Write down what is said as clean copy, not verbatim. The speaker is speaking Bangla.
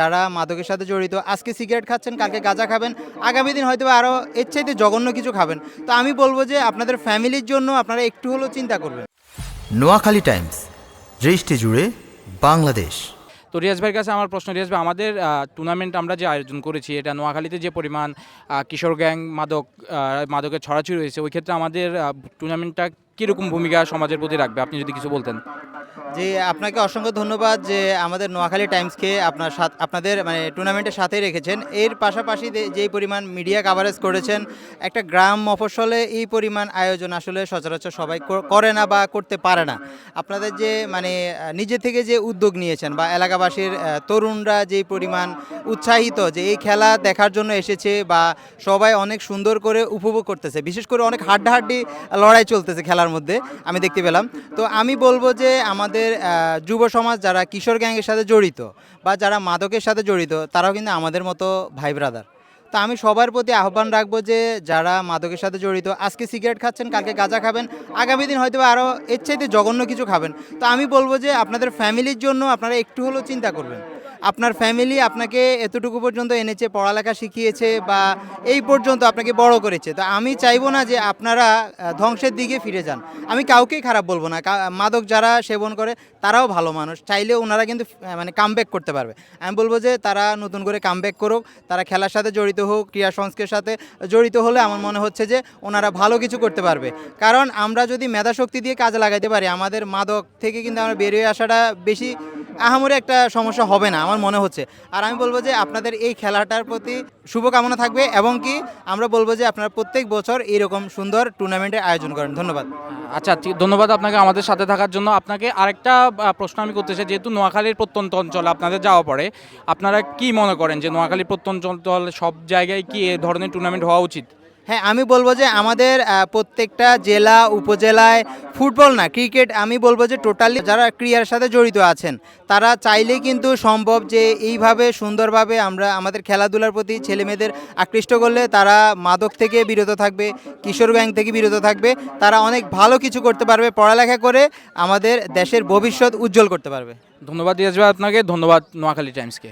যারা মাদকের সাথে জড়িত, আজকে সিগারেট খাচ্ছেন, কালকে গাঁজা খাবেন, আগামী দিন হয়তো আরও এর চাইতে জঘন্য কিছু খাবেন। তো আমি বলবো যে আপনাদের ফ্যামিলির জন্য আপনারা একটু হলেও চিন্তা করবেন। নোয়াখালী টাইমস, দৃষ্টি জুড়ে বাংলাদেশ। তো রিয়াজ ভাইয়ের কাছে আমার প্রশ্ন, রিয়াজ ভাই, আমাদের টুর্নামেন্ট আমরা যে আয়োজন করেছি, এটা নোয়াখালীতে যে পরিমাণ কিশোর গ্যাং মাদকের ছড়াছড়ি রয়েছে, ওই ক্ষেত্রে আমাদের টুর্নামেন্টটা কীরকম ভূমিকা সমাজের প্রতি রাখবে, আপনি যদি কিছু বলতেন। জি, আপনাকে অসংখ্য ধন্যবাদ যে আমাদের নোয়াখালী টাইমসকে আপনাদের মানে টুর্নামেন্টের সাথেই রেখেছেন। এর পাশাপাশি যেই পরিমাণ মিডিয়া কাভারেজ করেছেন, একটা গ্রাম মফস্বলে এই পরিমাণ আয়োজন আসলে সচরাচর সবাই করে না বা করতে পারে না। আপনাদের যে মানে নিজে থেকে যে উদ্যোগ নিয়েছেন বা এলাকাবাসীর তরুণরা যেই পরিমাণ উৎসাহিত যে এই খেলা দেখার জন্য এসেছে বা সবাই অনেক সুন্দর করে উপভোগ করতেছে, বিশেষ করে অনেক হাড্ডাহাড্ডি লড়াই চলতেছে খেলার মধ্যে আমি দেখতে পেলাম। তো আমি বলবো যে আমাদের যুব সমাজ যারা কিশোর গ্যাংয়ের সাথে জড়িত বা যারা মাদকের সাথে জড়িত, তারাও কিন্তু আমাদের মতো ভাই ব্রাদার। তো আমি সবার প্রতি আহ্বান রাখবো যে যারা মাদকের সাথে জড়িত, আজকে সিগারেট খাচ্ছেন, কালকে গাঁজা খাবেন, আগামী দিন হয়তো আরও এর চাইতে জঘন্য কিছু খাবেন। তো আমি বলবো যে আপনাদের ফ্যামিলির জন্য আপনারা একটু হলেও চিন্তা করবেন। আপনার ফ্যামিলি আপনাকে এতটুকু পর্যন্ত এনেছে, পড়ালেখা শিখিয়েছে বা এই পর্যন্ত আপনাকে বড় করেছে। তো আমি চাইবো না যে আপনারা ধ্বংসের দিকে ফিরে যান। আমি কাউকেই খারাপ বলবো না, মাদক যারা সেবন করে তারাও ভালো মানুষ, চাইলে ওনারা কিন্তু মানে কামব্যাক করতে পারবে। আমি বলবো যে তারা নতুন করে কামব্যাক করুক, তারা খেলার সাথে জড়িত হোক, ক্রীড়া সংস্কৃতির সাথে জড়িত হলে আমার মনে হচ্ছে যে ওনারা ভালো কিছু করতে পারবে। কারণ আমরা যদি মেধাশক্তি দিয়ে কাজে লাগাইতে পারি, আমাদের মাদক থেকে কিন্তু আমরা বেরিয়ে আসাটা বেশি আহামরি একটা সমস্যা হবে না আমার মনে হচ্ছে। আর আমি বলবো যে আপনাদের এই খেলাটার প্রতি শুভকামনা থাকবে এবং কি আমরা বলবো যে আপনারা প্রত্যেক বছর এইরকম সুন্দর টুর্নামেন্টের আয়োজন করেন। ধন্যবাদ। আচ্ছা, ধন্যবাদ আপনাকে আমাদের সাথে থাকার জন্য। আপনাকে আরেকটা প্রশ্ন আমি করতে চাই, যেহেতু নোয়াখালীর প্রত্যন্ত অঞ্চলে আপনাদের যাওয়া পড়ে, আপনারা কি মনে করেন যে নোয়াখালীর প্রত্যন্ত অঞ্চল সব জায়গায় কি এ ধরনের টুর্নামেন্ট হওয়া উচিত? হ্যাঁ, আমি বলবো যে আমাদের প্রত্যেকটা জেলা উপজেলায় ফুটবল না, ক্রিকেট, আমি বলবো যে টোটালি যারা ক্রীড়ার সাথে জড়িত আছেন তারা চাইলেই কিন্তু সম্ভব যে এইভাবে সুন্দরভাবে আমরা আমাদের খেলাধুলার প্রতি ছেলেমেয়েদের আকৃষ্ট করলে তারা মাদক থেকে বিরত থাকবে, কিশোর গ্যাং থেকে বিরত থাকবে, তারা অনেক ভালো কিছু করতে পারবে, পড়ালেখা করে আমাদের দেশের ভবিষ্যৎ উজ্জ্বল করতে পারবে। ধন্যবাদ রিয়াজ ভাই আপনাকে, ধন্যবাদ নোয়াখালী টাইমসকে।